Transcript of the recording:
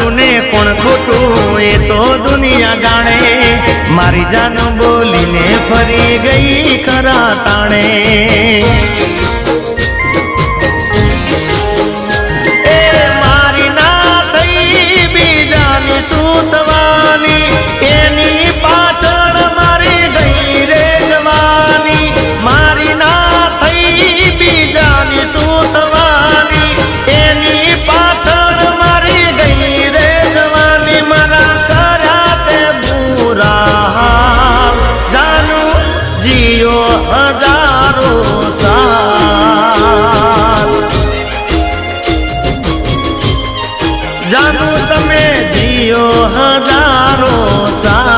સાચું ને કોણ ખોટું એ તો દુનિયા જાણે મારી જાન બોલીને ફરી ગઈ ખરા તાણે એ મારી ના થઈ બીજાની શું થવાની એની પાછળ મારી ગઈ રે જવાની મારી ના થઈ બીજાની શું થવાની એની પાછળ મારી ગઈ રે જવાની મારા કર્યા તે બુરા હાલ જાનું જીઓ હજારો સાલ જાનું તમે જીઓ હજારો સાલ